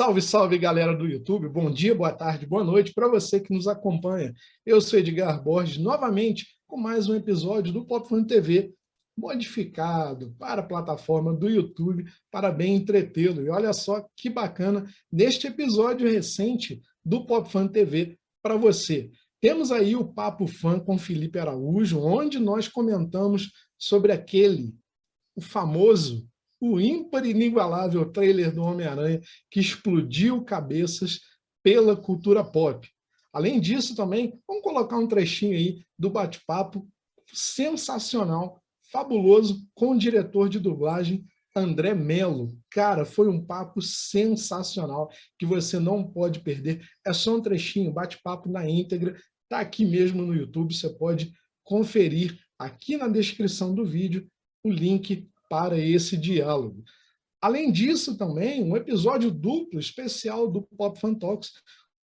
Salve, salve, galera do YouTube. Bom dia, boa tarde, boa noite para você que nos acompanha. Eu sou Edgar Borges, novamente com mais um episódio do PopFan TV, modificado para a plataforma do YouTube, para bem entretê-lo. E olha só que bacana neste episódio recente do PopFan TV para você. Temos aí o Papo Fã com Felipe Araújo, onde nós comentamos sobre o famoso, o ímpar e inigualável trailer do Homem-Aranha que explodiu cabeças pela cultura pop. Além disso, também, vamos colocar um trechinho aí do bate-papo sensacional, fabuloso, com o diretor de dublagem, André Mello. Cara, foi um papo sensacional que você não pode perder. É só um trechinho, bate-papo na íntegra, está aqui mesmo no YouTube, você pode conferir aqui na descrição do vídeo o link para esse diálogo. Além disso, também, um episódio duplo especial do PopFan Talks,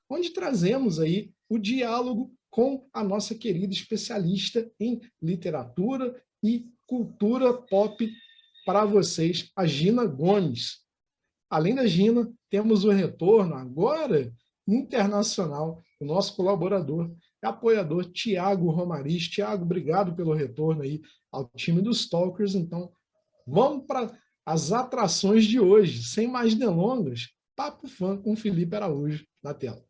onde trazemos aí o diálogo com a nossa querida especialista em literatura e cultura pop para vocês, a Gina Gomes. Além da Gina, temos o retorno agora internacional do nosso colaborador e apoiador Tiago Romariz. Tiago, obrigado pelo retorno aí ao time dos Talkers. Então, vamos para as atrações de hoje. Sem mais delongas, Papo Fã com Felipe Araújo na tela.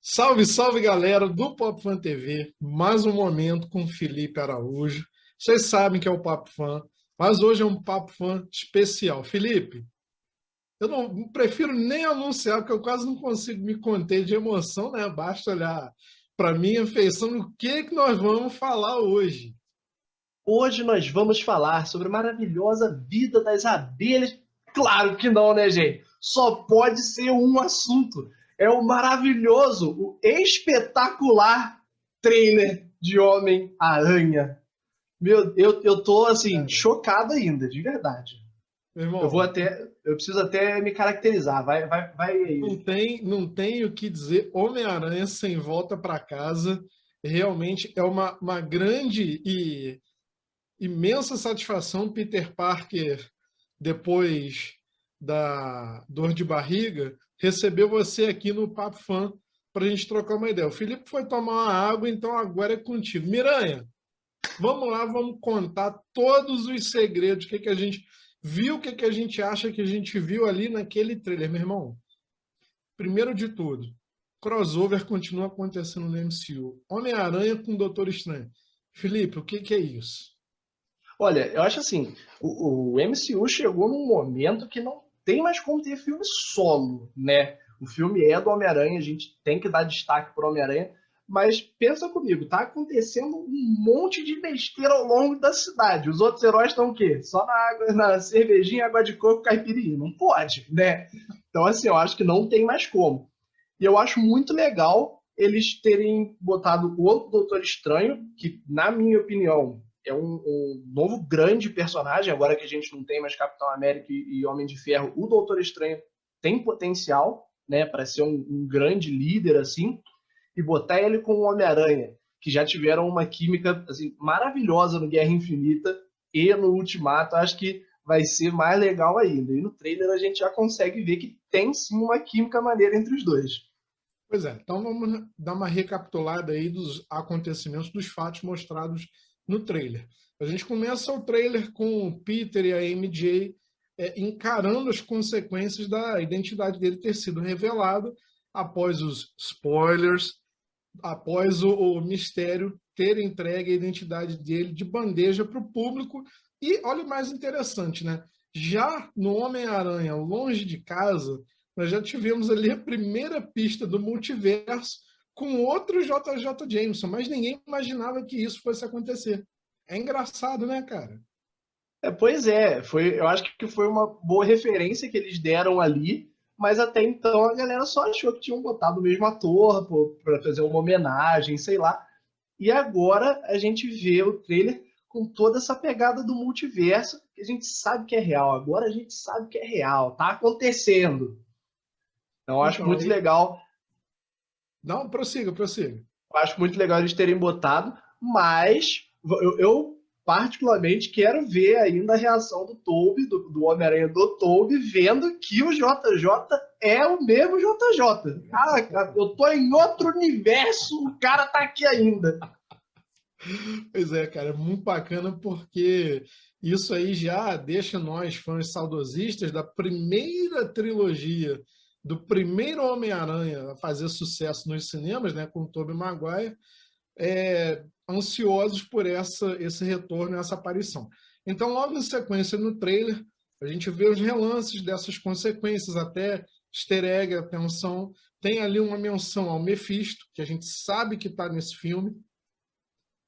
Salve, salve, galera do PopFan TV. Mais um momento com Felipe Araújo. Vocês sabem que é o Papo Fã, mas hoje é um Papo Fã especial. Felipe, eu não prefiro nem anunciar, porque eu quase não consigo me conter de emoção, né? Basta olhar para minha feição do que nós vamos falar hoje. Hoje nós vamos falar sobre a maravilhosa vida das abelhas. Claro que não, né, gente? Só pode ser um assunto. É o maravilhoso, o espetacular trailer de Homem-Aranha. Eu tô, assim, chocado ainda, de verdade. Meu irmão, eu preciso até me caracterizar. Vai aí. Não tem o que dizer. Homem-Aranha sem volta para casa realmente é uma grande e imensa satisfação. Peter Parker, depois da dor de barriga, recebeu você aqui no Papo Fã para a gente trocar uma ideia. O Felipe foi tomar uma água, então agora é contigo. Miranha, vamos lá, vamos contar todos os segredos, o que a gente viu, o que a gente acha que a gente viu ali naquele trailer. Meu irmão, primeiro de tudo, crossover continua acontecendo no MCU. Homem-Aranha com Doutor Estranho. Felipe, o que é isso? Olha, eu acho assim, o MCU chegou num momento que não tem mais como ter filme solo, né? O filme é do Homem-Aranha, a gente tem que dar destaque pro Homem-Aranha, mas pensa comigo, tá acontecendo um monte de besteira ao longo da cidade. Os outros heróis estão o quê? Só na água, na cervejinha, água de coco, caipirinha. Não pode, né? Então, assim, eu acho que não tem mais como. E eu acho muito legal eles terem botado o Doutor Estranho, que, na minha opinião, é um novo grande personagem, agora que a gente não tem mais Capitão América e Homem de Ferro. O Doutor Estranho tem potencial, né, para ser um grande líder, assim, e botar ele com o Homem-Aranha, que já tiveram uma química assim, maravilhosa no Guerra Infinita e no Ultimato. Acho que vai ser mais legal ainda. E no trailer a gente já consegue ver que tem sim uma química maneira entre os dois. Pois é, então vamos dar uma recapitulada aí dos acontecimentos, dos fatos mostrados no trailer. A gente começa o trailer com o Peter e a MJ encarando as consequências da identidade dele ter sido revelada após os spoilers, após o mistério ter entregue a identidade dele de bandeja para o público. E olha o mais interessante, né? Já no Homem-Aranha, Longe de Casa, nós já tivemos ali a primeira pista do multiverso com outro JJ Jameson, mas ninguém imaginava que isso fosse acontecer. É engraçado, né, cara? Pois é, eu acho que foi uma boa referência que eles deram ali, mas até então a galera só achou que tinham botado o mesmo ator para fazer uma homenagem, sei lá. E agora a gente vê o trailer com toda essa pegada do multiverso, que a gente sabe que é real. Agora a gente sabe que é real, tá acontecendo. Então eu acho muito legal. Não, prossiga. Eu acho muito legal eles terem botado, mas eu particularmente quero ver ainda a reação do Tobey, do Homem-Aranha do Tobey, vendo que o JJ é o mesmo JJ. Cara, eu tô em outro universo, o cara tá aqui ainda. Pois é, cara, é muito bacana porque isso aí já deixa nós, fãs saudosistas da primeira trilogia, do primeiro Homem-Aranha a fazer sucesso nos cinemas, né, com o Tobey Maguire, ansiosos por esse retorno, essa aparição. Então, logo em sequência no trailer, a gente vê os relances dessas consequências, até easter egg, atenção, tem ali uma menção ao Mephisto, que a gente sabe que está nesse filme,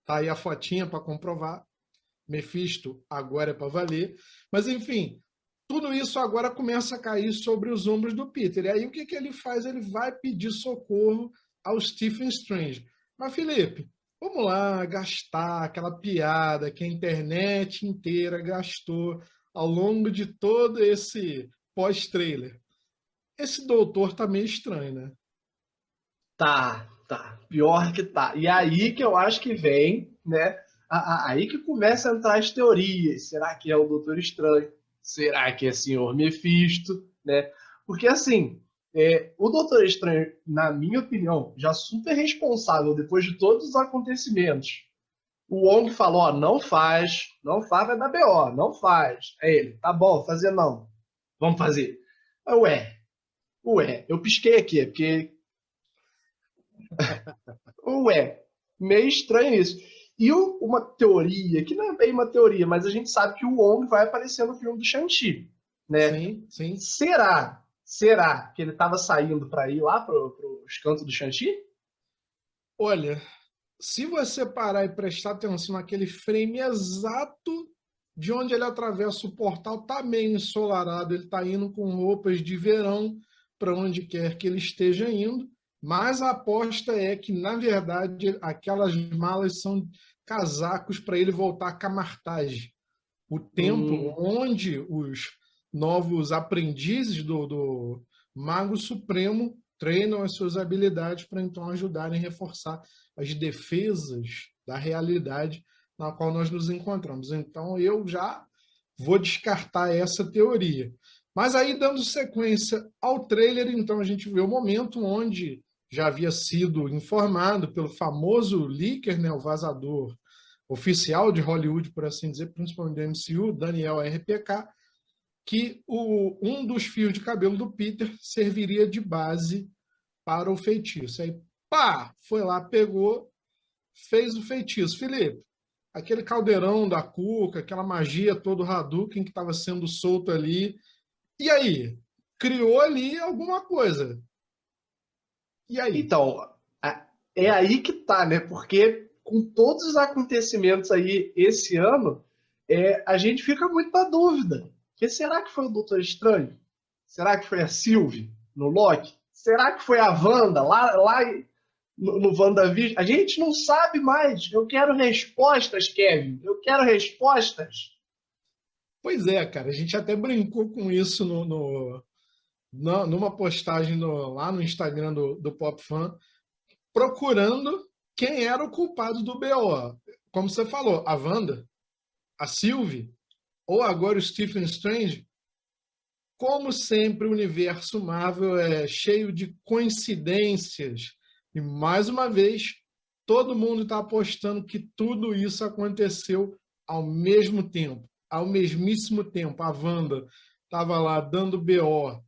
tá aí a fotinha para comprovar. Mephisto agora é para valer. Mas, enfim, tudo isso agora começa a cair sobre os ombros do Peter. E aí o que ele faz? Ele vai pedir socorro ao Stephen Strange. Mas, Felipe, vamos lá gastar aquela piada que a internet inteira gastou ao longo de todo esse pós-trailer. Esse doutor tá meio estranho, né? Tá. Pior que tá. E aí que eu acho que vem, né? Aí que começa a entrar as teorias. Será que é o Doutor Estranho? Será que é o Senhor Mephisto? Né? Porque, assim, o Doutor Estranho, na minha opinião, já super responsável depois de todos os acontecimentos. O Wong falou, ó, não faz, vai dar BO, não faz. Aí ele, tá bom, fazer não. Vamos fazer. Ué, eu pisquei aqui, porque meio estranho isso. E uma teoria, que não é bem uma teoria, mas a gente sabe que o Wong vai aparecer no filme do Shang-Chi, né? Sim, sim. Será que ele estava saindo para ir lá para os cantos do Shang-Chi? Olha, se você parar e prestar atenção naquele frame exato de onde ele atravessa o portal, tá meio ensolarado, ele está indo com roupas de verão para onde quer que ele esteja indo, mas a aposta é que, na verdade, aquelas malas são casacos para ele voltar a Camartage, o templo onde os novos aprendizes do Mago Supremo treinam as suas habilidades para então ajudarem a reforçar as defesas da realidade na qual nós nos encontramos. Então, eu já vou descartar essa teoria. Mas aí, dando sequência ao trailer, então a gente vê o momento onde já havia sido informado pelo famoso leaker, né, o vazador oficial de Hollywood, por assim dizer, principalmente do MCU, Daniel RPK, que um dos fios de cabelo do Peter serviria de base para o feitiço. Aí, pá, foi lá, pegou, fez o feitiço. Felipe, aquele caldeirão da Cuca, aquela magia todo Hadouken que estava sendo solto ali. E aí? Criou ali alguma coisa. E aí? Então, é aí que tá, né? Porque com todos os acontecimentos aí esse ano, a gente fica muito na dúvida. Que será que foi o Doutor Estranho? Será que foi a Sylvie no Loki? Será que foi a Wanda lá no WandaVision? A gente não sabe mais. Eu quero respostas, Kevin. Eu quero respostas. Pois é, cara. A gente até brincou com isso numa postagem lá no Instagram do Pop Fan, procurando quem era o culpado do BO. Como você falou, a Wanda, a Sylvie, ou agora o Stephen Strange. Como sempre, o universo Marvel é cheio de coincidências. E, mais uma vez, todo mundo está apostando que tudo isso aconteceu ao mesmo tempo. Ao mesmíssimo tempo. A Wanda estava lá dando BO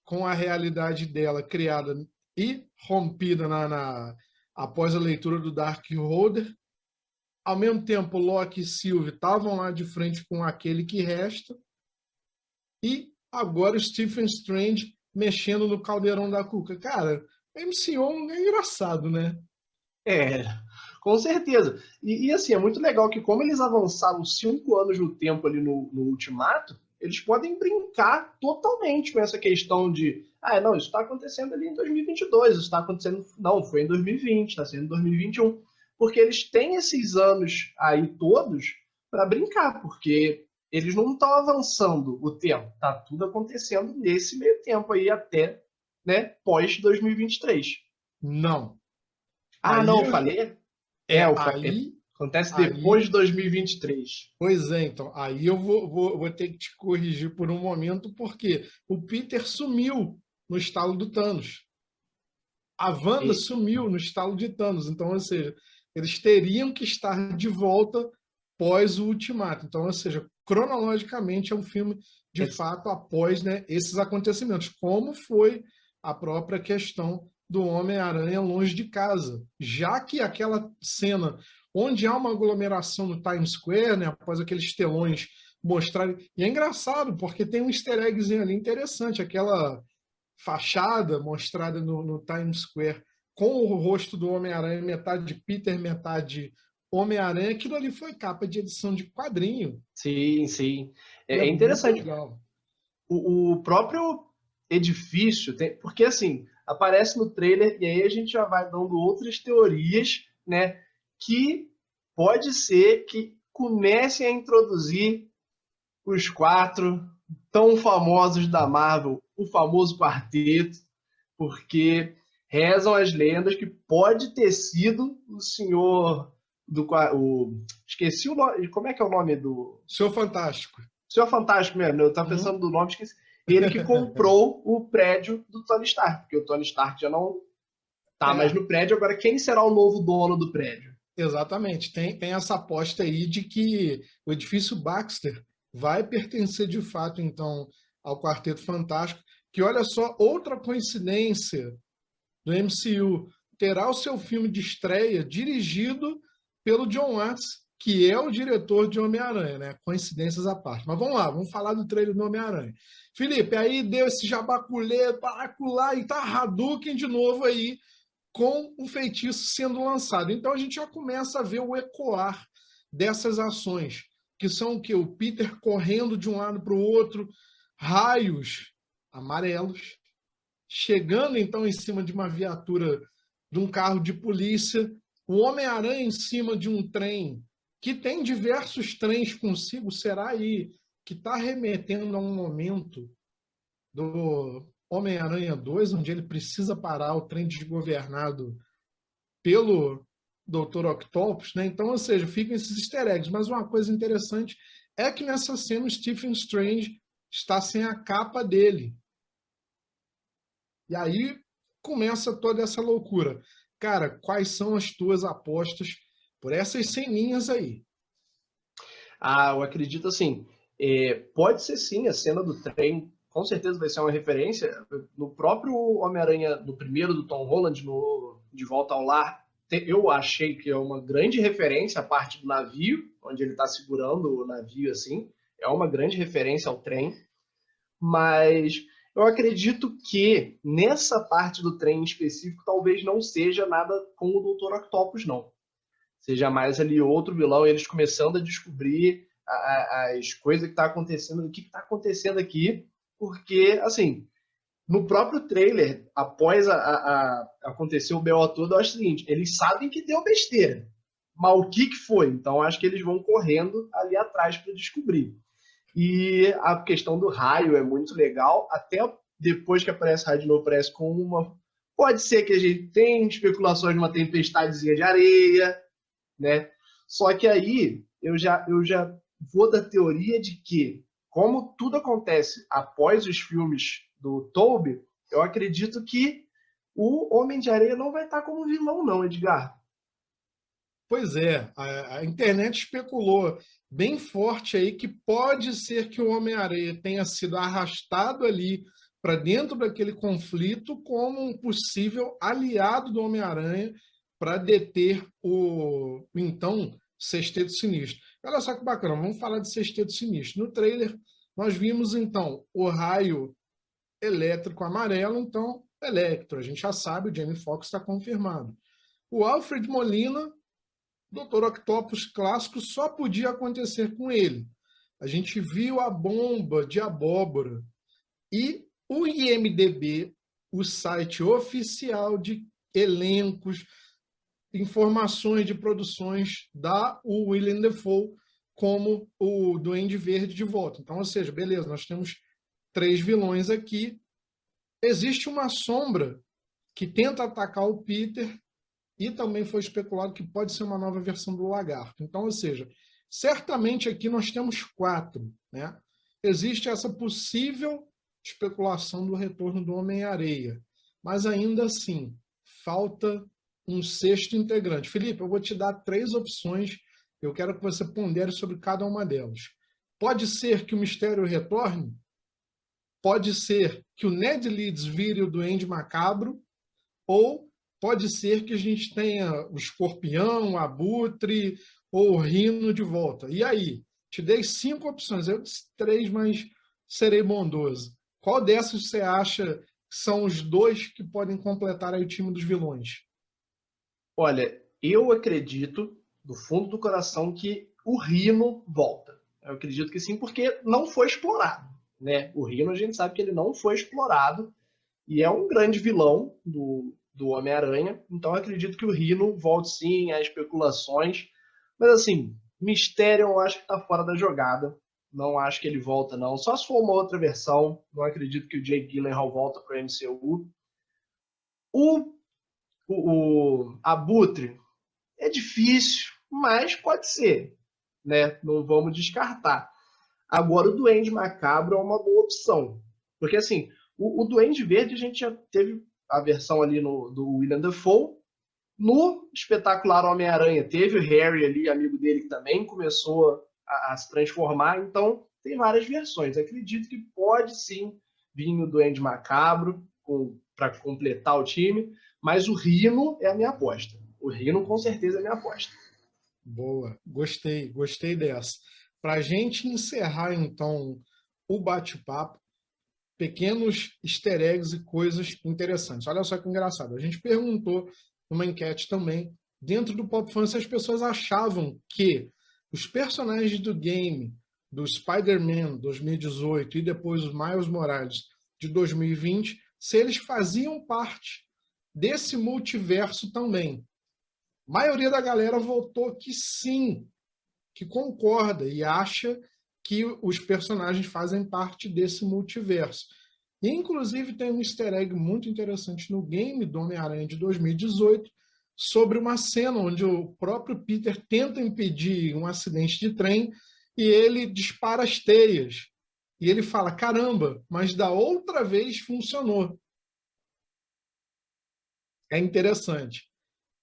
com a realidade dela criada e rompida após a leitura do Dark Holder. Ao mesmo tempo, Loki e Sylvie estavam lá de frente com aquele que resta. E agora o Stephen Strange mexendo no caldeirão da Cuca. Cara, MCU é engraçado, né? É, com certeza. E assim, é muito legal que como eles avançaram 5 anos no tempo ali no Ultimato, eles podem brincar totalmente com essa questão de não, isso está acontecendo ali em 2022, isso está acontecendo... Não, foi em 2020, está sendo em 2021. Porque eles têm esses anos aí todos para brincar, porque eles não estão avançando o tempo. Tá tudo acontecendo nesse meio tempo aí até, né, pós 2023. Não. Não, falei? Eu falei. Aí Acontece depois Aí, de 2023. pois é, então, aí eu vou ter que te corrigir por um momento, porque o Peter sumiu no estalo do Thanos. A Wanda E, sumiu no estalo de Thanos. Então, ou seja, eles teriam que estar de volta pós o Ultimato. Então, ou seja, cronologicamente é um filme de esse- fato após, né, esses acontecimentos, como foi a própria questão do Homem-Aranha longe de casa, já que aquela cena onde há uma aglomeração no Times Square, né, após aqueles telões mostrarem, e é engraçado porque tem um easter eggzinho ali interessante, aquela fachada mostrada no Times Square com o rosto do Homem-Aranha, metade Peter, metade Homem-Aranha, aquilo ali foi capa de edição de quadrinho. sim, sim. E é É muito interessante. legal. O próprio edifício, porque assim, aparece no trailer e aí a gente já vai dando outras teorias, né? Que pode ser que comecem a introduzir os quatro tão famosos da Marvel, o famoso quarteto, porque rezam as lendas que pode ter sido o senhor esqueci o nome, como é que é o nome do Senhor Fantástico. Senhor Fantástico mesmo, eu tava pensando Uhum. do nome, esqueci. Ele que comprou o prédio do Tony Stark, porque o Tony Stark já não tá mais É, no prédio, agora quem será o novo dono do prédio? exatamente. Tem essa aposta aí de que o edifício Baxter vai pertencer de fato, então, ao Quarteto Fantástico, que olha só, outra coincidência do MCU, terá o seu filme de estreia dirigido pelo John Watts, que é o diretor de Homem-Aranha, né? Coincidências à parte. Mas vamos lá, vamos falar do trailer do Homem-Aranha. Felipe, aí deu esse jabaculê, paraculá, e tá Hadouken de novo aí, com o feitiço sendo lançado. Então a gente já começa a ver o ecoar dessas ações, que são o quê? O Peter correndo de um lado para o outro, raios amarelos, chegando então em cima de uma viatura, de um carro de polícia, o Homem-Aranha em cima de um trem, que tem diversos trens consigo, será aí que está remetendo a um momento do Homem-Aranha 2, onde ele precisa parar o trem desgovernado pelo Dr. Octopus, né? Então, ou seja, ficam esses easter eggs. Mas uma coisa interessante é que nessa cena o Stephen Strange está sem a capa dele. E aí começa toda essa loucura. Cara, quais são as tuas apostas por essas ceninhas aí? Ah, eu acredito assim, pode ser sim, a cena do trem, com certeza vai ser uma referência. No próprio Homem-Aranha, no primeiro do Tom Holland, no De Volta ao Lar, eu achei que é uma grande referência a parte do navio, onde ele está segurando o navio assim, é uma grande referência ao trem. Mas eu acredito que nessa parte do trem em específico talvez não seja nada com o Dr. Octopus, não. Seja mais ali outro vilão, eles começando a descobrir as coisas que está acontecendo, o que está acontecendo aqui, porque, assim, no próprio trailer, após acontecer o BO todo, eu acho o seguinte, eles sabem que deu besteira, mas o que foi? Então, acho que eles vão correndo ali atrás para descobrir. E a questão do raio é muito legal, até depois que aparece raio de novo, aparece com uma. Pode ser que a gente tenha especulações de uma tempestadezinha de areia, né? Só que aí eu já vou da teoria de que, como tudo acontece após os filmes do Tobey, eu acredito que o Homem de Areia não vai estar como vilão, não, Edgar. Pois é, a internet especulou bem forte aí que pode ser que o Homem-Aranha tenha sido arrastado ali para dentro daquele conflito como um possível aliado do Homem-Aranha para deter o então Sexteto Sinistro. Olha só que bacana, vamos falar de Sexteto Sinistro. No trailer, nós vimos então o raio elétrico amarelo, então Electro. A gente já sabe, o Jamie Foxx está confirmado. O Alfred Molina, Dr. Octopus clássico, só podia acontecer com ele. A gente viu a bomba de abóbora e o IMDb, o site oficial de elencos, informações de produções, dá o Willem Dafoe como o Duende Verde de volta. Então, ou seja, beleza, nós temos 3 vilões aqui. Existe uma sombra que tenta atacar o Peter e também foi especulado que pode ser uma nova versão do Lagarto. Então, ou seja, certamente aqui nós temos 4, né? Existe essa possível especulação do retorno do Homem-Areia, mas ainda assim, falta um 6º integrante. Felipe, eu vou te dar 3 opções, eu quero que você pondere sobre cada uma delas. Pode ser que o Mistério retorne? Pode ser que o Ned Leeds vire o Duende Macabro? Ou pode ser que a gente tenha o Escorpião, o Abutre ou o Rino de volta? E aí? Te dei 5 opções, eu disse 3, mas serei bondoso. Qual dessas você acha que são os 2 que podem completar aí o time dos vilões? Olha, eu acredito, do fundo do coração, que o Rhino volta. Eu acredito que sim, porque não foi explorado, né? O Rhino, a gente sabe que ele não foi explorado e é um grande vilão do Homem-Aranha. Então, eu acredito que o Rhino volte sim, há especulações. Mas, assim, Mistério eu acho que está fora da jogada. Não acho que ele volta, não. Só se for uma outra versão. Não acredito que o Jake Gyllenhaal volta para o MCU. O Abutre é difícil, mas pode ser, né? Não vamos descartar. Agora, o Duende Macabro é uma boa opção. Porque, assim, o Duende Verde a gente já teve a versão ali do William Dafoe. No espetacular Homem-Aranha, teve o Harry ali, amigo dele, que também começou a se transformar. Então, tem várias versões. Acredito que pode sim vir o Duende Macabro para completar o time. Mas o Rhino é a minha aposta. O Rhino, com certeza, é a minha aposta. Boa, gostei dessa. Para a gente encerrar, então, o bate-papo, pequenos easter eggs e coisas interessantes. Olha só que engraçado. A gente perguntou numa enquete também, dentro do Pop Fun, se as pessoas achavam que os personagens do game, do Spider-Man 2018 e depois os Miles Morales de 2020, se eles faziam parte desse multiverso também. A maioria da galera votou que sim, que concorda e acha que os personagens fazem parte desse multiverso. E, inclusive, tem um easter egg muito interessante no game do Homem-Aranha de 2018 sobre uma cena onde o próprio Peter tenta impedir um acidente de trem e ele dispara as teias. E ele fala, caramba, mas da outra vez funcionou. É interessante.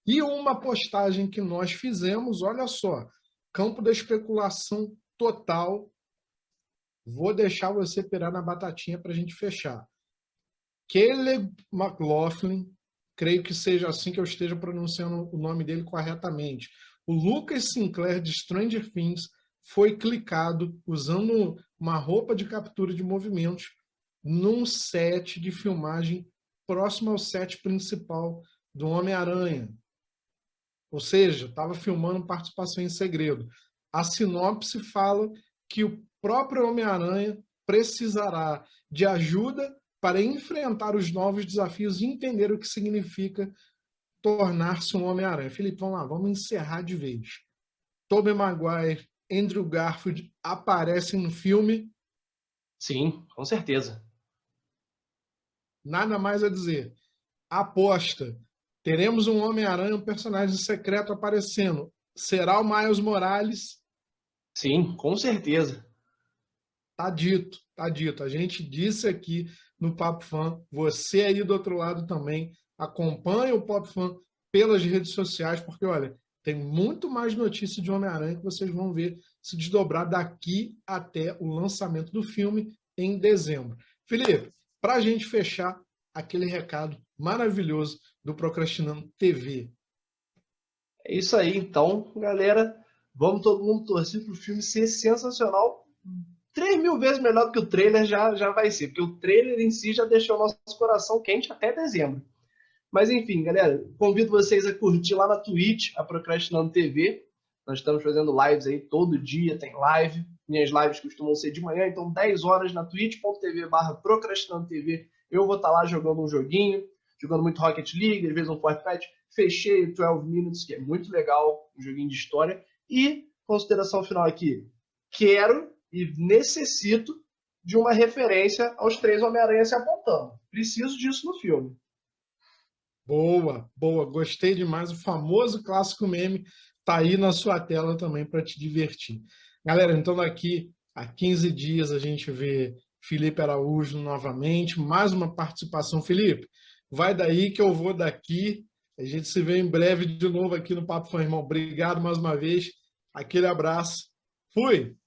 E uma postagem que nós fizemos, olha só, campo da especulação total. Vou deixar você pirar na batatinha para a gente fechar. Caleb McLaughlin, creio que seja assim que eu esteja pronunciando o nome dele corretamente. O Lucas Sinclair de Stranger Things foi clicado usando uma roupa de captura de movimentos num set de filmagem próximo ao set principal do Homem-Aranha. Ou seja, estava filmando participação em segredo. A sinopse fala que o próprio Homem-Aranha precisará de ajuda para enfrentar os novos desafios e entender o que significa tornar-se um Homem-Aranha. Felipe, vamos lá, vamos encerrar de vez. Tobey Maguire, Andrew Garfield aparecem no filme. Sim, com certeza. Nada mais a dizer. Aposta. Teremos um Homem-Aranha, um personagem secreto aparecendo. Será o Miles Morales? Sim, com certeza. Tá dito, tá dito. A gente disse aqui no Papo Fã, você aí do outro lado também, acompanha o Papo Fã pelas redes sociais, porque, olha, tem muito mais notícia de Homem-Aranha que vocês vão ver se desdobrar daqui até o lançamento do filme em dezembro. Felipe, para a gente fechar aquele recado maravilhoso do Procrastinando TV. É isso aí, então, galera. Vamos todo mundo torcer para o filme ser sensacional. 3.000 vezes melhor do que o trailer já vai ser, porque o trailer em si já deixou o nosso coração quente até dezembro. Mas enfim, galera, convido vocês a curtir lá na Twitch, a Procrastinando TV. Nós estamos fazendo lives aí todo dia, tem live. Minhas lives costumam ser de manhã, então 10 horas na twitch.tv/procrastinando TV. Eu vou estar lá jogando um joguinho, jogando muito Rocket League, às vezes um Fortnite. Fechei o 12 Minutes, que é muito legal, um joguinho de história. E, consideração final aqui, quero e necessito de uma referência aos 3 Homem-Aranha se apontando. Preciso disso no filme. Boa, boa, gostei demais. O famoso clássico meme tá aí na sua tela também para te divertir. Galera, então daqui a 15 dias a gente vê Felipe Araújo novamente, mais uma participação. Felipe, vai daí que eu vou daqui. A gente se vê em breve de novo aqui no Papo Fã, irmão. Obrigado mais uma vez. Aquele abraço. Fui!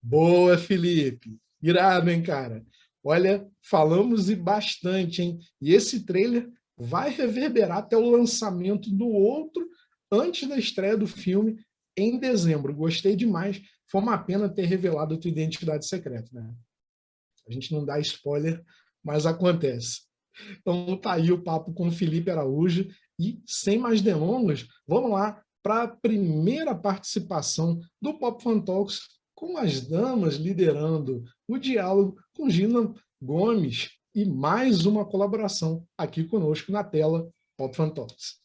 Boa, Felipe. Irado, hein, cara? Olha, falamos e bastante, hein? E esse trailer vai reverberar até o lançamento do outro antes da estreia do filme em dezembro. Gostei demais. Foi uma pena ter revelado a tua identidade secreta, né? A gente não dá spoiler, mas acontece. Então tá aí o papo com o Felipe Araújo e sem mais delongas, vamos lá para a primeira participação do Pop Fan Talks com as damas liderando o diálogo com Gina Gomes e mais uma colaboração aqui conosco na tela Pop Fan Talks.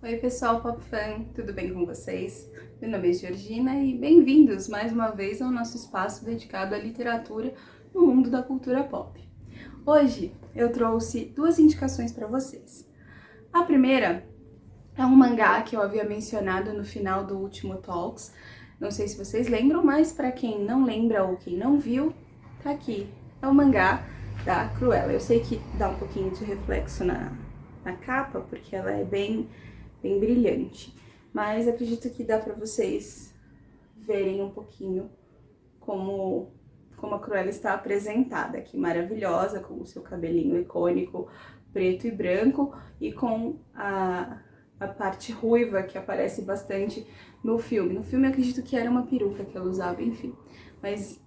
Oi pessoal Pop Fan, tudo bem com vocês? Meu nome é Georgina e bem-vindos mais uma vez ao nosso espaço dedicado à literatura no mundo da cultura pop. Hoje eu trouxe duas indicações para vocês. A primeira é um mangá que eu havia mencionado no final do último Talks. Não sei se vocês lembram, mas para quem não lembra ou quem não viu, tá aqui. É o mangá da Cruella. Eu sei que dá um pouquinho de reflexo na capa, porque ela é bem brilhante, mas acredito que dá para vocês verem um pouquinho como a Cruella está apresentada aqui, maravilhosa, com o seu cabelinho icônico preto e branco e com a parte ruiva que aparece bastante no filme. No filme eu acredito que era uma peruca que ela usava, enfim, mas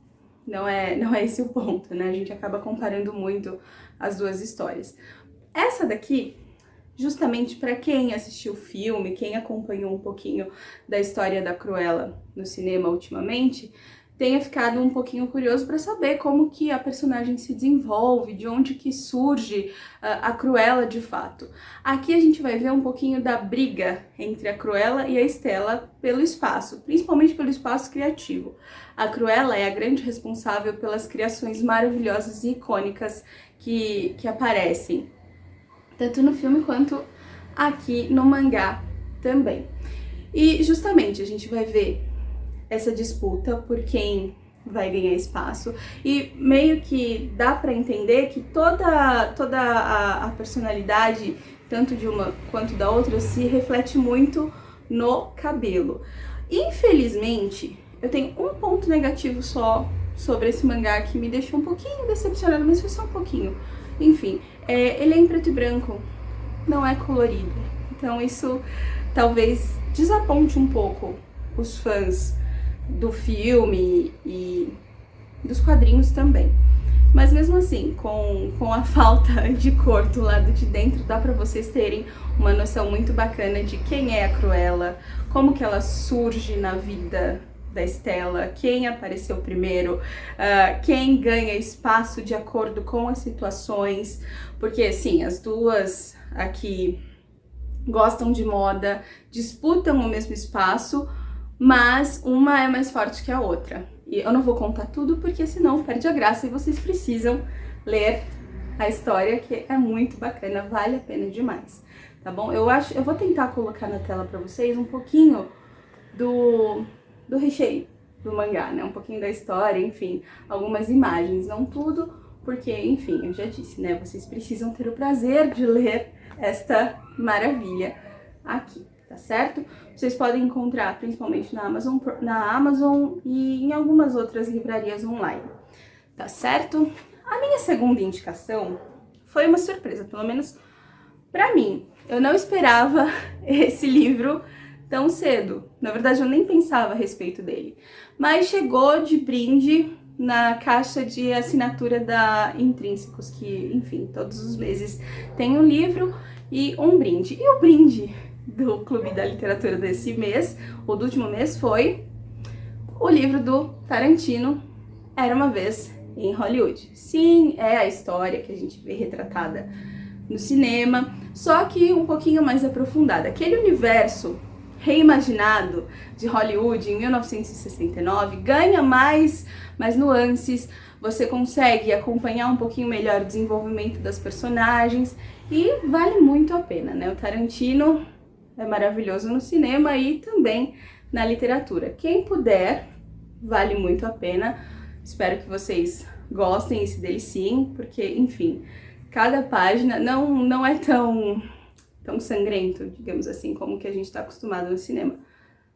não é esse o ponto, né? A gente acaba comparando muito as duas histórias. Essa daqui, justamente para quem assistiu o filme, quem acompanhou um pouquinho da história da Cruella no cinema ultimamente, tenha ficado um pouquinho curioso para saber como que a personagem se desenvolve, de onde que surge a Cruella de fato. Aqui a gente vai ver um pouquinho da briga entre a Cruella e a Stella pelo espaço, principalmente pelo espaço criativo. A Cruella é a grande responsável pelas criações maravilhosas e icônicas que aparecem tanto no filme quanto aqui no mangá também. E justamente a gente vai ver essa disputa por quem vai ganhar espaço e meio que dá para entender que toda a personalidade, tanto de uma quanto da outra, se reflete muito no cabelo. Infelizmente, eu tenho um ponto negativo só sobre esse mangá que me deixou um pouquinho decepcionada, mas foi só um pouquinho. Enfim, ele é em preto e branco, não é colorido. Então isso talvez desaponte um pouco os fãs do filme e dos quadrinhos também. Mas mesmo assim, com a falta de cor do lado de dentro, dá pra vocês terem uma noção muito bacana de quem é a Cruella, como que ela surge na vida da Stella, quem apareceu primeiro, quem ganha espaço de acordo com as situações, porque sim, as duas aqui gostam de moda, disputam o mesmo espaço, mas uma é mais forte que a outra. E eu não vou contar tudo porque senão perde a graça e vocês precisam ler a história, que é muito bacana, vale a pena demais, tá bom? Eu vou tentar colocar na tela para vocês um pouquinho do recheio do mangá, né? Um pouquinho da história, enfim, algumas imagens, não tudo, porque, enfim, eu já disse, né? Vocês precisam ter o prazer de ler esta maravilha aqui, tá certo? Vocês podem encontrar principalmente na Amazon e em algumas outras livrarias online, tá certo? A minha segunda indicação foi uma surpresa, pelo menos pra mim. Eu não esperava esse livro tão cedo. Na verdade, eu nem pensava a respeito dele. Mas chegou de brinde na caixa de assinatura da Intrínsecos, que, enfim, todos os meses tem um livro e um brinde. E o brinde do Clube da Literatura desse mês, ou do último mês, foi o livro do Tarantino, Era Uma Vez em Hollywood. Sim, é a história que a gente vê retratada no cinema, só que um pouquinho mais aprofundada. Aquele universo reimaginado de Hollywood em 1969 ganha mais nuances, você consegue acompanhar um pouquinho melhor o desenvolvimento das personagens e vale muito a pena, né? O Tarantino é maravilhoso no cinema e também na literatura. Quem puder, vale muito a pena. Espero que vocês gostem e se deliciem, porque, enfim, cada página não é tão sangrento, digamos assim, como que a gente está acostumado no cinema,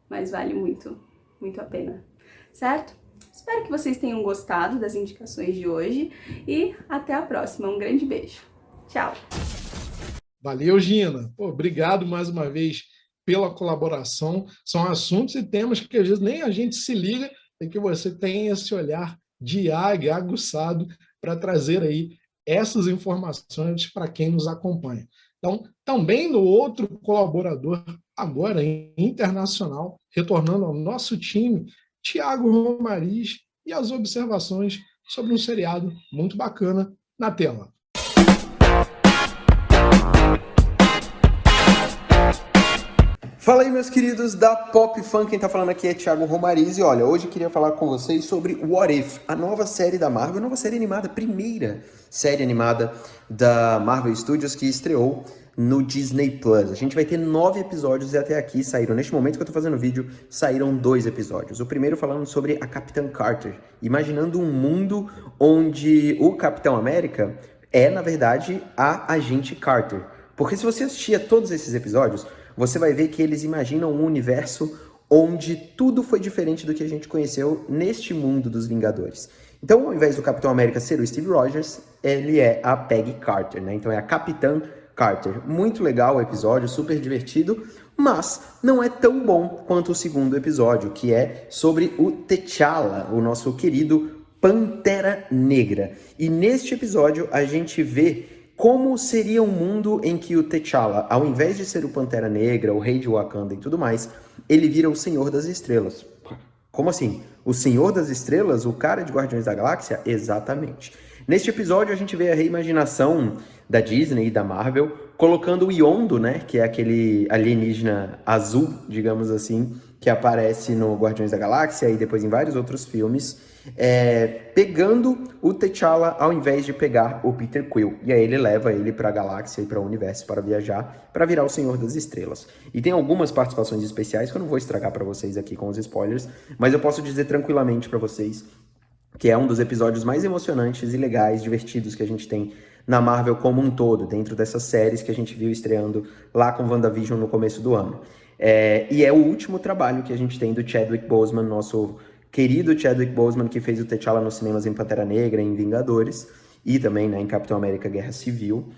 mas vale muito, muito a pena, certo? Espero que vocês tenham gostado das indicações de hoje e até a próxima. Um grande beijo. Tchau! Valeu, Gina. Pô, obrigado mais uma vez pela colaboração. São assuntos e temas que às vezes nem a gente se liga e que você tem esse olhar diário, aguçado, para trazer aí essas informações para quem nos acompanha. Então, também no outro colaborador, agora internacional, retornando ao nosso time, Thiago Romariz, e as observações sobre um seriado muito bacana na tela. Fala aí, meus queridos da Pop Fun, quem tá falando aqui é Thiago Romariz, e olha, hoje eu queria falar com vocês sobre What If, a nova série da Marvel, a nova série animada, primeira série animada da Marvel Studios que estreou no Disney Plus. A gente vai ter 9 episódios e até aqui saíram, neste momento que eu tô fazendo o vídeo, saíram 2 episódios. O primeiro falando sobre a Capitã Carter, imaginando um mundo onde o Capitão América é, na verdade, a Agente Carter. Porque se você assistir a todos esses episódios, você vai ver que eles imaginam um universo onde tudo foi diferente do que a gente conheceu neste mundo dos Vingadores. Então, ao invés do Capitão América ser o Steve Rogers, ele é a Peggy Carter, né? Então é a Capitã Carter. Muito legal o episódio, super divertido, mas não é tão bom quanto o segundo episódio, que é sobre o T'Challa, o nosso querido Pantera Negra. E neste episódio a gente vê como seria um mundo em que o T'Challa, ao invés de ser o Pantera Negra, o rei de Wakanda e tudo mais, ele vira o Senhor das Estrelas. Como assim? O Senhor das Estrelas? O cara de Guardiões da Galáxia? Exatamente. Neste episódio a gente vê a reimaginação da Disney e da Marvel, colocando o Yondo, né, que é aquele alienígena azul, digamos assim, que aparece no Guardiões da Galáxia e depois em vários outros filmes, pegando o T'Challa ao invés de pegar o Peter Quill. E aí ele leva ele para a galáxia e para o universo para viajar, para virar o Senhor das Estrelas. E tem algumas participações especiais que eu não vou estragar para vocês aqui com os spoilers, mas eu posso dizer tranquilamente para vocês que é um dos episódios mais emocionantes e legais, divertidos que a gente tem na Marvel como um todo, dentro dessas séries que a gente viu estreando lá com WandaVision no começo do ano. E é o último trabalho que a gente tem do Chadwick Boseman, nosso querido Chadwick Boseman, que fez o T'Challa nos cinemas em Pantera Negra, em Vingadores, e também, né, em Capitão América Guerra Civil.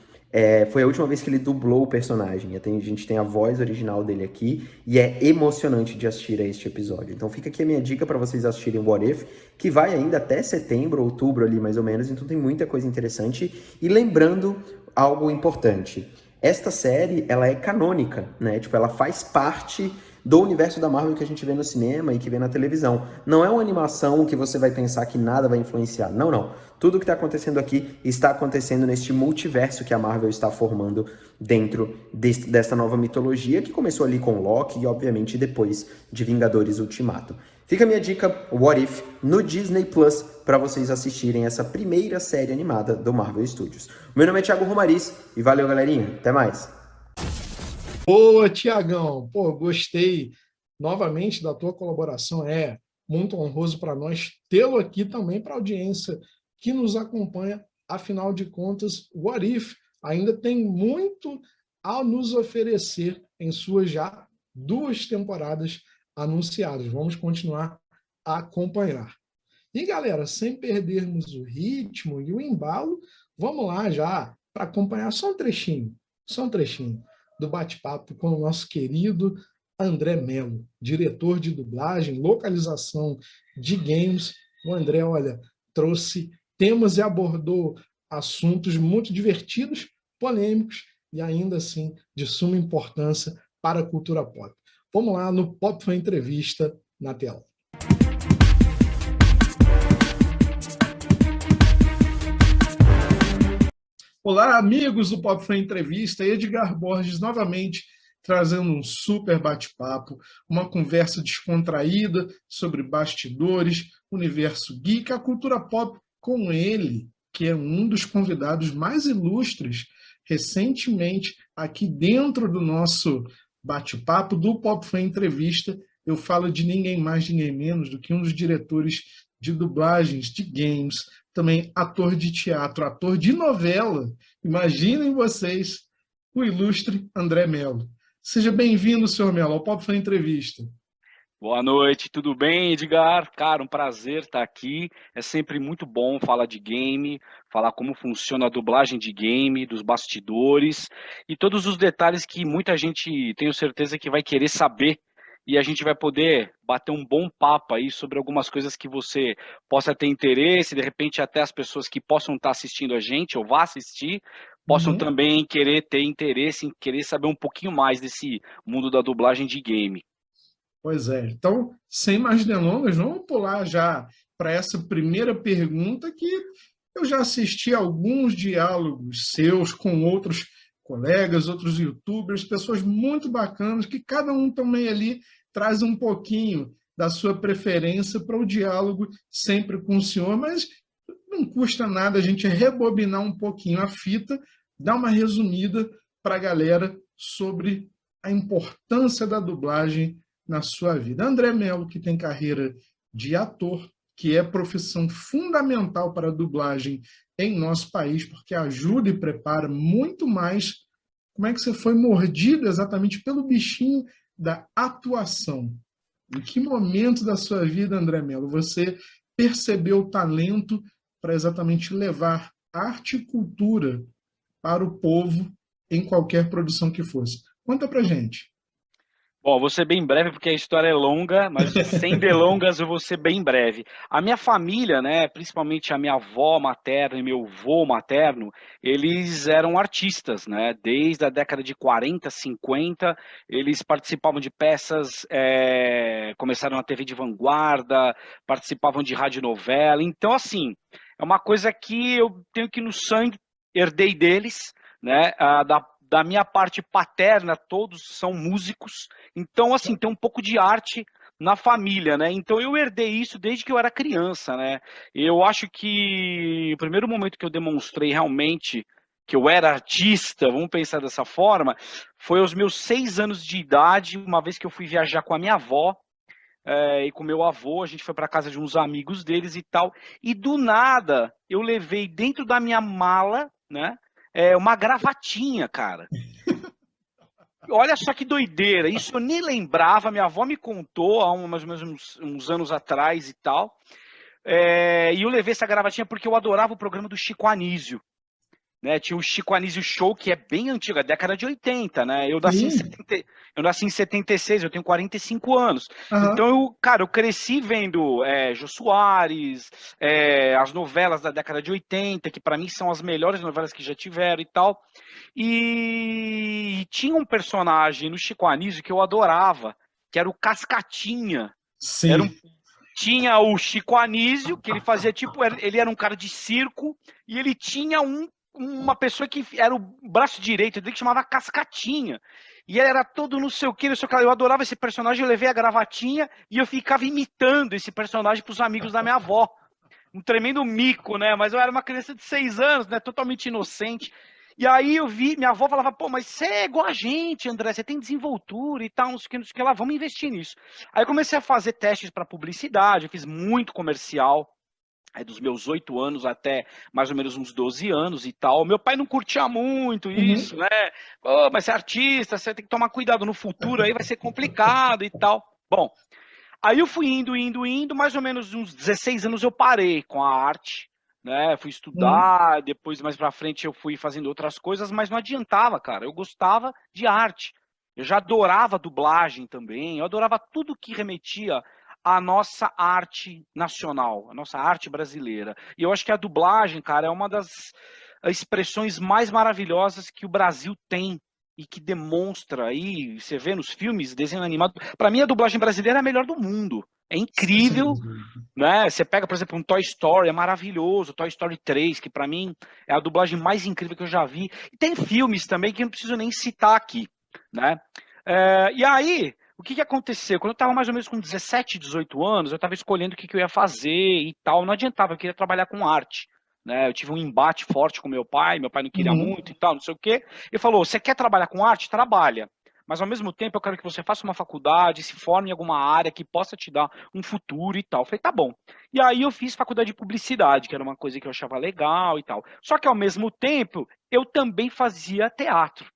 Foi a última vez que ele dublou o personagem. A gente tem a voz original dele aqui, e é emocionante de assistir a este episódio. Então fica aqui a minha dica para vocês assistirem o What If, que vai ainda até setembro, outubro ali mais ou menos, então tem muita coisa interessante. E lembrando algo importante, esta série, ela é canônica, né? Tipo, ela faz parte do universo da Marvel que a gente vê no cinema e que vê na televisão. Não é uma animação que você vai pensar que nada vai influenciar. Não, não. Tudo que está acontecendo aqui está acontecendo neste multiverso que a Marvel está formando dentro dessa nova mitologia, que começou ali com Loki e, obviamente, depois de Vingadores Ultimato. Fica a minha dica, What If, no Disney Plus, para vocês assistirem essa primeira série animada do Marvel Studios. Meu nome é Thiago Romariz e valeu, galerinha. Até mais. Boa, Tiagão. Pô, gostei novamente da tua colaboração. É muito honroso para nós tê-lo aqui também para a audiência que nos acompanha. Afinal de contas, o What If ainda tem muito a nos oferecer em suas já 2 temporadas anunciadas. Vamos continuar a acompanhar. E, galera, sem perdermos o ritmo e o embalo, vamos lá já para acompanhar só um trechinho do bate-papo com o nosso querido André Mello, diretor de dublagem, localização de games. O André, olha, trouxe temas e abordou assuntos muito divertidos, polêmicos e ainda assim de suma importância para a cultura pop. Vamos lá no Pop Fun Entrevista na tela. Olá, amigos do Pop Fan Entrevista, Edgar Borges novamente trazendo um super bate-papo, uma conversa descontraída sobre bastidores, universo geek, a cultura pop com ele, que é um dos convidados mais ilustres recentemente aqui dentro do nosso bate-papo do Pop Fan Entrevista. Eu falo de ninguém mais, ninguém menos do que um dos diretores de dublagens de games, também ator de teatro, ator de novela. Imaginem vocês, o ilustre André Mello. Seja bem-vindo, senhor Mello, ao Pop Fan Entrevista. Boa noite, tudo bem, Edgar? Cara, um prazer estar aqui. É sempre muito bom falar de game, falar como funciona a dublagem de game, dos bastidores e todos os detalhes que muita gente, tenho certeza, que vai querer saber. E a gente vai poder bater um bom papo aí sobre algumas coisas que você possa ter interesse, de repente até as pessoas que possam estar assistindo a gente ou vá assistir, possam também querer ter interesse em querer saber um pouquinho mais desse mundo da dublagem de game. Pois é. Então, sem mais delongas, vamos pular já para essa primeira pergunta que eu já assisti a alguns diálogos seus com outros colegas, outros youtubers, pessoas muito bacanas, que cada um também ali traz um pouquinho da sua preferência para o diálogo sempre com o senhor, mas não custa nada a gente rebobinar um pouquinho a fita, dar uma resumida para a galera sobre a importância da dublagem na sua vida. André Mello, que tem carreira de ator, que é profissão fundamental para a dublagem em nosso país, porque ajuda e prepara muito mais. Como é que você foi mordido exatamente pelo bichinho da atuação? Em que momento da sua vida, André Mello, você percebeu o talento para exatamente levar arte e cultura para o povo em qualquer produção que fosse? Conta pra gente. Bom, vou ser bem breve porque a história é longa, mas sem delongas eu vou ser bem breve. A minha família, né, principalmente a minha avó materna e meu avô materno, eles eram artistas, né? Desde a década de 40, 50, eles participavam de peças, começaram na TV de vanguarda, participavam de radionovela. Então, assim, é uma coisa que eu tenho que no sangue, herdei deles, né? Da minha parte paterna, todos são músicos, então, assim, tem um pouco de arte na família, né? Então, eu herdei isso desde que eu era criança, né? Eu acho que o primeiro momento que eu demonstrei realmente que eu era artista, vamos pensar dessa forma, foi aos meus 6 anos de idade, uma vez que eu fui viajar com a minha avó, e com meu avô, a gente foi para casa de uns amigos deles e tal, e do nada, eu levei dentro da minha mala, né? Uma gravatinha, cara. Olha só que doideira, isso eu nem lembrava, minha avó me contou há mais ou menos uns anos atrás e tal, e eu levei essa gravatinha porque eu adorava o programa do Chico Anísio, né? Tinha o Chico Anísio Show, que é bem antigo, é década de 80, né? Eu nasci em 76, eu tenho 45 anos. Então, eu cresci vendo Jô Soares, as novelas da década de 80, que para mim são as melhores novelas que já tiveram e tal. E tinha um personagem no Chico Anísio que eu adorava, que era o Cascatinha. Sim. Tinha o Chico Anísio, que ele fazia tipo, ele era um cara de circo, e ele tinha uma pessoa que era o braço direito dele, que chamava Cascatinha. E ele era todo não sei o que, eu adorava esse personagem, eu levei a gravatinha e eu ficava imitando esse personagem para os amigos da minha avó. Um tremendo mico, né? Mas eu era uma criança de 6 anos, né? Totalmente inocente. E aí eu vi, minha avó falava, pô, mas você é igual a gente, André, você tem desenvoltura e tal, não sei o que lá, vamos investir nisso. Aí eu comecei a fazer testes para publicidade, eu fiz muito comercial, dos meus 8 anos até mais ou menos uns 12 anos e tal. Meu pai não curtia muito isso, né? Oh, mas você é artista, você tem que tomar cuidado no futuro, aí vai ser complicado e tal. Bom, aí eu fui indo, mais ou menos uns 16 anos eu parei com a arte, né? Fui estudar, depois mais pra frente eu fui fazendo outras coisas, mas não adiantava, cara. Eu gostava de arte. Eu já adorava dublagem também, eu adorava tudo que remetia a nossa arte nacional, a nossa arte brasileira. E eu acho que a dublagem, cara, é uma das expressões mais maravilhosas que o Brasil tem e que demonstra aí, você vê nos filmes, desenho animado. Para mim, a dublagem brasileira é a melhor do mundo. É incrível, Sim. né? Você pega, por exemplo, um Toy Story, é maravilhoso, Toy Story 3, que pra mim é a dublagem mais incrível que eu já vi. E tem filmes também que eu não preciso nem citar aqui, né? E aí, o que aconteceu? Quando eu tava mais ou menos com 17, 18 anos, eu tava escolhendo o que eu ia fazer e tal, não adiantava, eu queria trabalhar com arte. Né, eu tive um embate forte com meu pai não queria Uhum. muito e tal, não sei o quê. Ele falou: você quer trabalhar com arte? Trabalha. Mas ao mesmo tempo eu quero que você faça uma faculdade, se forme em alguma área que possa te dar um futuro e tal. Eu falei, tá bom. E aí eu fiz faculdade de publicidade, que era uma coisa que eu achava legal e tal. Só que ao mesmo tempo eu também fazia teatro.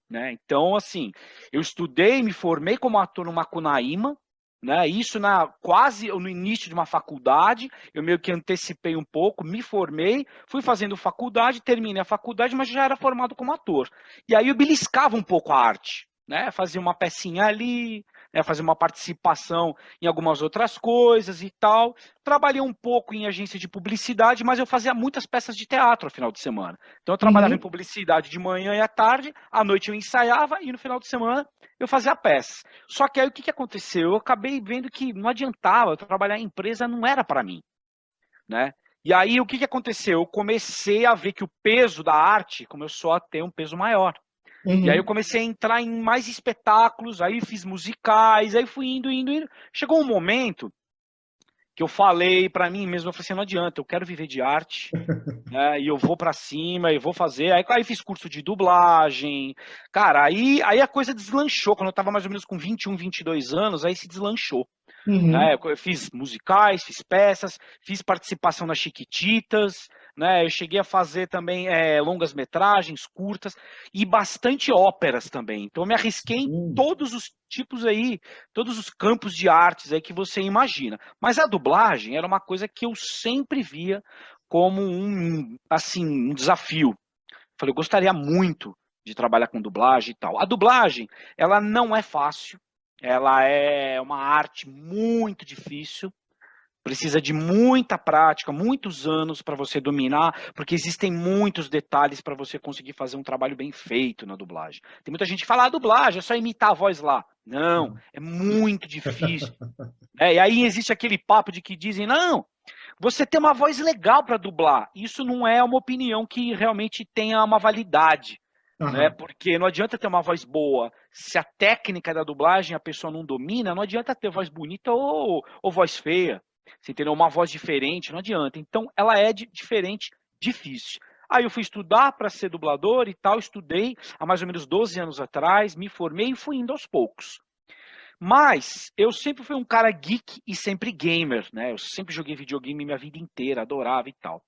Né? Então, assim, eu estudei, me formei como ator no Macunaíma, né? Isso quase no início de uma faculdade, eu meio que antecipei um pouco, me formei, fui fazendo faculdade, terminei a faculdade, mas já era formado como ator. E aí eu beliscava um pouco a arte, né? Fazia uma pecinha ali, né? Fazia uma participação em algumas outras coisas e tal. Trabalhei um pouco em agência de publicidade, mas eu fazia muitas peças de teatro no final de semana. Então eu trabalhava em Uhum. publicidade de manhã e à tarde, à noite eu ensaiava e no final de semana eu fazia peça. Só que aí o que aconteceu? Eu acabei vendo que não adiantava, trabalhar em empresa não era para mim, né? E aí o que aconteceu? Eu comecei a ver que o peso da arte começou a ter um peso maior. E aí eu Uhum. comecei a entrar em mais espetáculos, aí fiz musicais, aí fui indo. Chegou um momento que eu falei para mim mesmo, eu falei assim, não adianta, eu quero viver de arte, né? E eu vou para cima, e vou fazer. Aí fiz curso de dublagem. Cara, aí a coisa deslanchou. Quando eu tava mais ou menos com 21, 22 anos, aí se deslanchou. Né? Uhum. Eu fiz musicais, fiz peças, fiz participação nas Chiquititas, né? Eu cheguei a fazer também longas metragens, curtas e bastante óperas também. Então eu me arrisquei em Sim. todos os tipos aí, todos os campos de artes aí que você imagina. Mas a dublagem era uma coisa que eu sempre via como assim, um desafio. Falei, eu gostaria muito de trabalhar com dublagem e tal. A dublagem, ela não é fácil, ela é uma arte muito difícil, precisa de muita prática, muitos anos para você dominar, porque existem muitos detalhes para você conseguir fazer um trabalho bem feito na dublagem. Tem muita gente que fala, dublagem é só imitar a voz lá. Não, é muito difícil. E aí existe aquele papo de que dizem, não, você tem uma voz legal para dublar. Isso não é uma opinião que realmente tenha uma validade, né? Aham. Porque não adianta ter uma voz boa. Se a técnica da dublagem a pessoa não domina, não adianta ter voz bonita ou voz feia. Você entendeu? Uma voz diferente, não adianta. Então, ela é diferente, difícil. Aí eu fui estudar para ser dublador e tal, estudei há mais ou menos 12 anos atrás, me formei e fui indo aos poucos. Mas eu sempre fui um cara geek e sempre gamer, né? Eu sempre joguei videogame minha vida inteira, adorava e tal.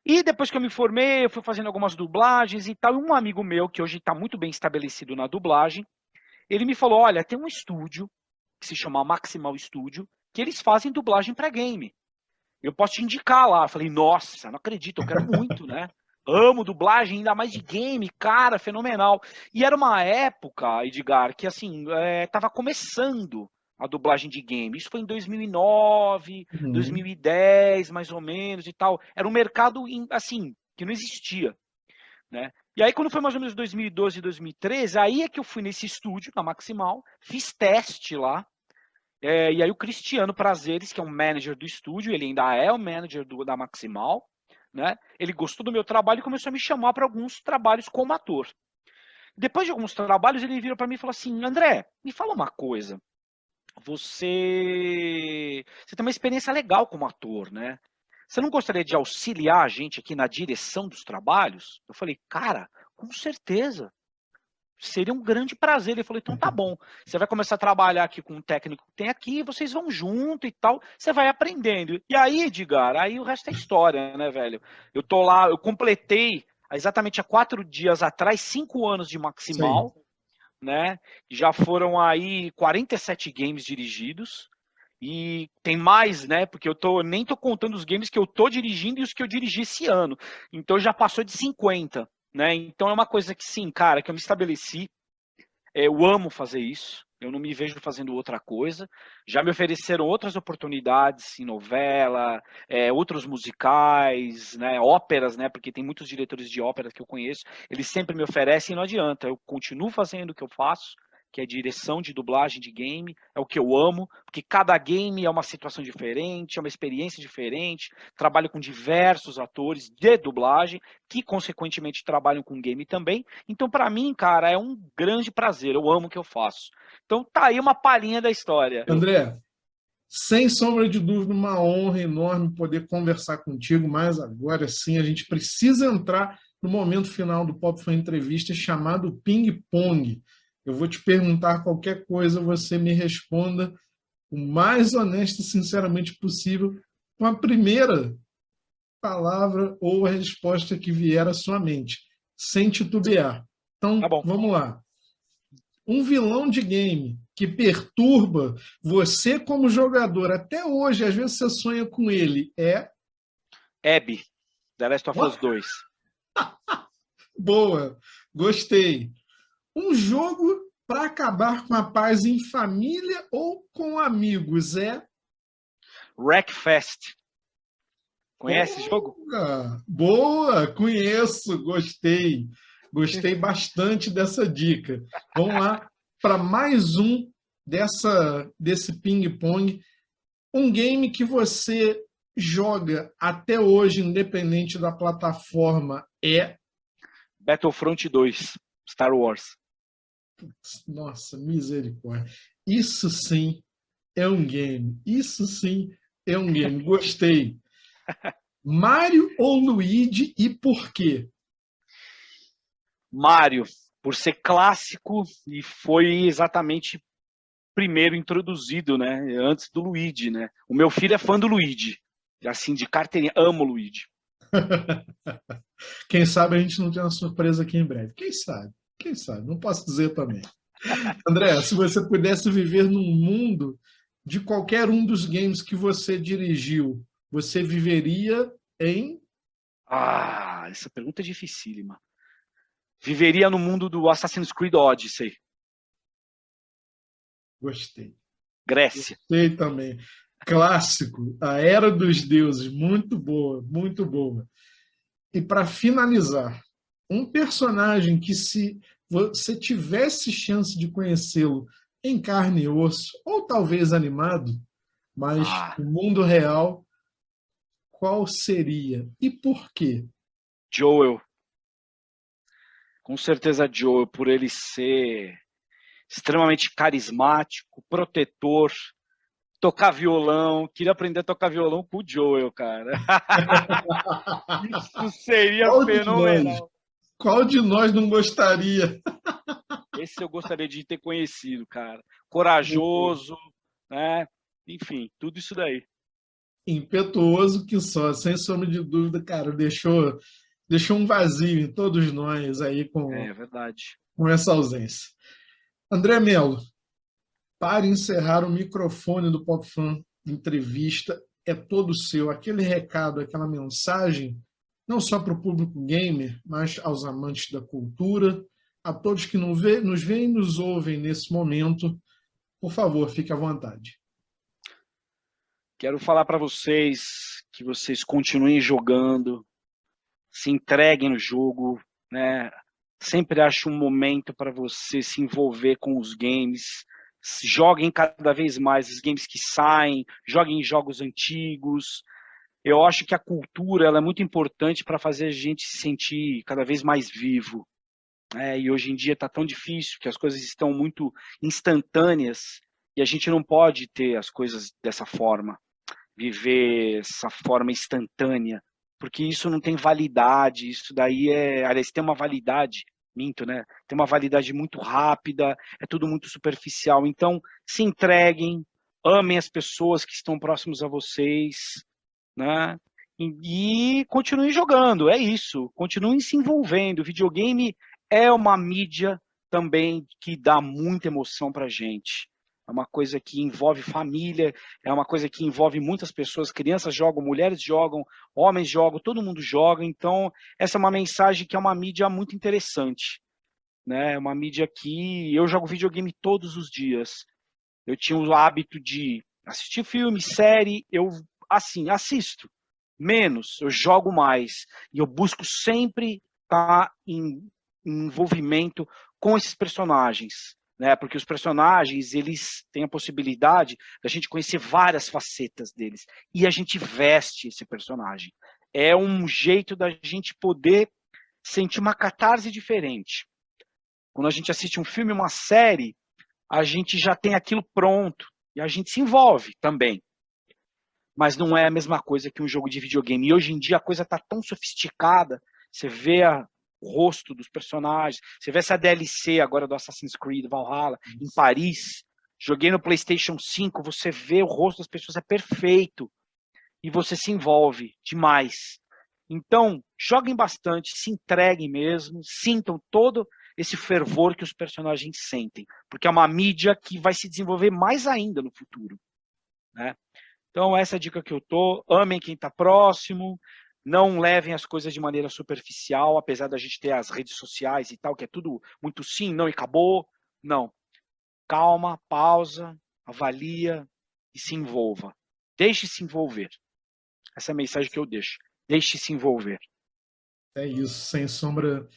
E depois que eu me formei, eu fui fazendo algumas dublagens e tal. E um amigo meu, que hoje está muito bem estabelecido na dublagem, ele me falou: olha, tem um estúdio que se chama Maximal Studio, que eles fazem dublagem para game. Eu posso te indicar lá. Eu falei, nossa, não acredito, eu quero muito, né? Amo dublagem, ainda mais de game, cara, fenomenal. E era uma época, Edgar, que assim, tava começando a dublagem de game. Isso foi em 2009, Uhum. 2010, mais ou menos e tal. Era um mercado, assim, que não existia, né? E aí, quando foi mais ou menos 2012, 2013, aí é que eu fui nesse estúdio, na Maximal, fiz teste lá, e aí o Cristiano Prazeres, que é um manager do estúdio, ele ainda é o manager da Maximal, né? Ele gostou do meu trabalho e começou a me chamar para alguns trabalhos como ator. Depois de alguns trabalhos, ele virou para mim e falou assim: André, me fala uma coisa. Você tem uma experiência legal como ator, né? Você não gostaria de auxiliar a gente aqui na direção dos trabalhos? Eu falei, cara, com certeza. Seria um grande prazer. Ele falou, então tá bom. Você vai começar a trabalhar aqui com o técnico que tem aqui, vocês vão junto e tal, você vai aprendendo. E aí, Edgar, aí o resto é história, né, velho? Eu tô lá, eu completei exatamente há 4 dias atrás, 5 anos de Sim. Maximal, né? Já foram aí 47 games dirigidos. E tem mais, né? Porque nem tô contando os games que eu tô dirigindo e os que eu dirigi esse ano. Então já passou de 50, né? Então é uma coisa que sim, cara, que eu me estabeleci. Eu amo fazer isso. Eu não me vejo fazendo outra coisa. Já me ofereceram outras oportunidades em novela, outros musicais, né, óperas, né? Porque tem muitos diretores de óperas que eu conheço. Eles sempre me oferecem e não adianta. Eu continuo fazendo o que eu faço, que é direção de dublagem de game, é o que eu amo, porque cada game é uma situação diferente, é uma experiência diferente, trabalho com diversos atores de dublagem, que consequentemente trabalham com game também, então para mim, cara, é um grande prazer, eu amo o que eu faço. Então tá aí uma palhinha da história. André, sem sombra de dúvida, uma honra enorme poder conversar contigo, mas agora sim a gente precisa entrar no momento final do Pop Fan Entrevista chamado Ping Pong. Eu vou te perguntar qualquer coisa, você me responda o mais honesto e sinceramente possível com a primeira palavra ou a resposta que vier à sua mente, sem titubear. Então, Tá bom. vamos lá. Um vilão de game que perturba você como jogador, até hoje, às vezes você sonha com ele, é... Abby, The Last of Us 2. Boa, gostei. Um jogo para acabar com a paz em família ou com amigos é... Wreckfest. Conhece esse jogo? Boa, conheço, gostei. Gostei bastante dessa dica. Vamos lá para mais um desse ping-pong. Um game que você joga até hoje, independente da plataforma, é... Battlefront 2, Star Wars. Nossa, misericórdia. Isso sim é um game. Isso sim é um game. Gostei. Mario ou Luigi e por quê? Mario, por ser clássico e foi exatamente primeiro introduzido, né? Antes do Luigi, né? O meu filho é fã do Luigi. Assim, de carteirinha, amo o Luigi. Quem sabe a gente não tem uma surpresa aqui em breve. Quem sabe? Quem sabe? Não posso dizer também. André, se você pudesse viver num mundo de qualquer um dos games que você dirigiu, você viveria em... Ah, essa pergunta é dificílima. Viveria no mundo do Assassin's Creed Odyssey. Gostei. Grécia. Gostei também. Clássico, A Era dos Deuses. Muito boa, muito boa. E para finalizar, um personagem que se você tivesse chance de conhecê-lo em carne e osso, ou talvez animado, mas no mundo real, qual seria e por quê? Joel. Com certeza Joel, por ele ser extremamente carismático, protetor, tocar violão. Queria aprender a tocar violão com o Joel, cara. Isso seria fenomenal. Qual de nós não gostaria? Esse eu gostaria de ter conhecido, cara. Corajoso, né? Enfim, tudo isso daí. Impetuoso que só, sem sombra de dúvida, cara, deixou um vazio em todos nós aí verdade. Com essa ausência. André Melo, para encerrar o microfone do Pop Fan Entrevista, é todo seu. Aquele recado, aquela mensagem, não só para o público gamer, mas aos amantes da cultura, a todos que nos veem e nos ouvem nesse momento, por favor, fique à vontade. Quero falar para vocês que vocês continuem jogando, se entreguem no jogo, né? Sempre acho um momento para você se envolver com os games, joguem cada vez mais os games que saem, joguem jogos antigos. Eu acho que a cultura ela é muito importante para fazer a gente se sentir cada vez mais vivo. E hoje em dia está tão difícil, que as coisas estão muito instantâneas, e a gente não pode ter as coisas dessa forma, viver essa forma instantânea, porque isso não tem validade, isso daí aliás, tem uma validade, minto, né? Tem uma validade muito rápida, é tudo muito superficial. Então, se entreguem, amem as pessoas que estão próximas a vocês, né? E continuem jogando, é isso. Continuem se envolvendo. O videogame é uma mídia também que dá muita emoção pra gente. É uma coisa que envolve família, é uma coisa que envolve muitas pessoas, crianças jogam, mulheres jogam, homens jogam, todo mundo joga, então essa é uma mensagem que é uma mídia muito interessante, né? É uma mídia que eu jogo videogame todos os dias. Eu tinha o hábito de assistir filme, série, eu assim, assisto menos, eu jogo mais, e eu busco sempre estar em envolvimento com esses personagens. né? Porque os personagens, eles têm a possibilidade da gente conhecer várias facetas deles, e a gente veste esse personagem. É um jeito da gente poder sentir uma catarse diferente. Quando a gente assiste um filme, uma série, a gente já tem aquilo pronto, e a gente se envolve também. Mas não é a mesma coisa que um jogo de videogame. E hoje em dia a coisa está tão sofisticada, você vê o rosto dos personagens, você vê essa DLC agora do Assassin's Creed Valhalla, em Paris, joguei no PlayStation 5, você vê o rosto das pessoas, é perfeito, e você se envolve demais. Então, joguem bastante, se entreguem mesmo, sintam todo esse fervor que os personagens sentem, porque é uma mídia que vai se desenvolver mais ainda no futuro, né? Então, essa é a dica que eu tô. Amem quem está próximo, não levem as coisas de maneira superficial, apesar da gente ter as redes sociais e tal, que é tudo muito sim, não e acabou. Não. Calma, pausa, avalia e se envolva. Deixe se envolver. Essa é a mensagem que eu deixo. Deixe se envolver. É isso, sem sombra.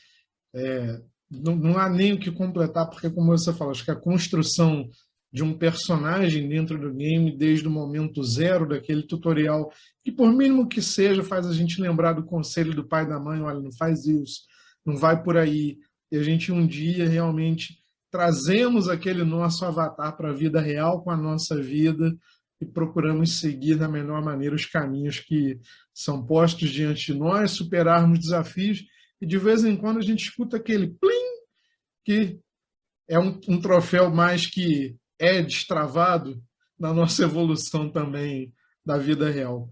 Não há nem o que completar, porque, como você falou, acho que a construção de um personagem dentro do game, desde o momento zero daquele tutorial, que por mínimo que seja, faz a gente lembrar do conselho do pai e da mãe, olha, não faz isso, não vai por aí. E a gente um dia realmente trazemos aquele nosso avatar para a vida real com a nossa vida e procuramos seguir da melhor maneira os caminhos que são postos diante de nós, superarmos desafios, e de vez em quando a gente escuta aquele plim, que é um troféu mais que é destravado na nossa evolução também da vida real.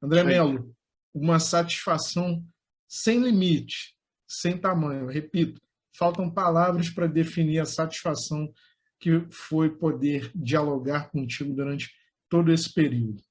André Melo, uma satisfação sem limite, sem tamanho. Repito, faltam palavras para definir a satisfação que foi poder dialogar contigo durante todo esse período.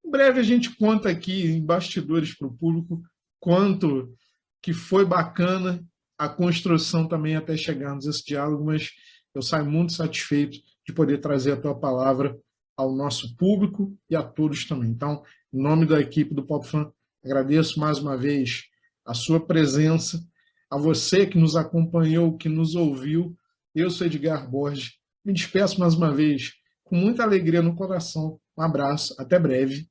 Em breve a gente conta aqui em bastidores para o público quanto que foi bacana a construção também até chegarmos a esse diálogo, mas eu saio muito satisfeito de poder trazer a tua palavra ao nosso público e a todos também. Então, em nome da equipe do PopFan, agradeço mais uma vez a sua presença, a você que nos acompanhou, que nos ouviu. Eu sou Edgar Borges, me despeço mais uma vez com muita alegria no coração. Um abraço, até breve.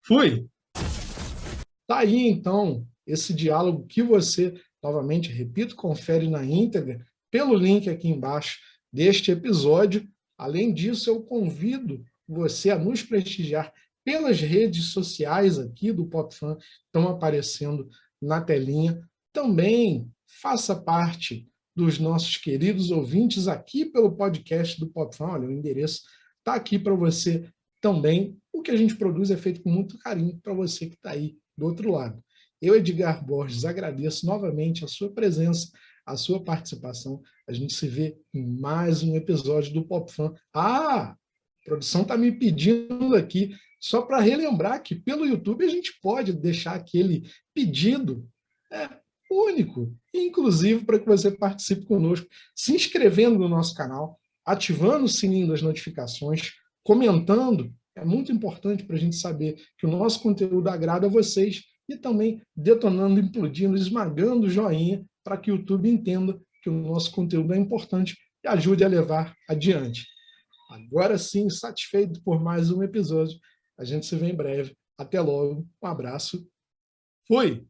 Fui! Tá aí, então, esse diálogo que você, novamente, repito, confere na íntegra pelo link aqui embaixo deste episódio. Além disso, eu convido você a nos prestigiar pelas redes sociais aqui do PopFan, estão aparecendo na telinha. Também faça parte dos nossos queridos ouvintes aqui pelo podcast do PopFan. Olha, o endereço está aqui para você também. O que a gente produz é feito com muito carinho para você que está aí do outro lado. Eu, Edgar Borges, agradeço novamente a sua presença, a sua participação. A gente se vê em mais um episódio do PopFan. A produção está me pedindo aqui, só para relembrar que pelo YouTube a gente pode deixar aquele pedido único, inclusive para que você participe conosco, se inscrevendo no nosso canal, ativando o sininho das notificações, comentando. É muito importante para a gente saber que o nosso conteúdo agrada a vocês, e também detonando, implodindo, esmagando o joinha para que o YouTube entenda que o nosso conteúdo é importante e ajude a levar adiante. Agora sim, satisfeito por mais um episódio. A gente se vê em breve. Até logo. Um abraço. Fui!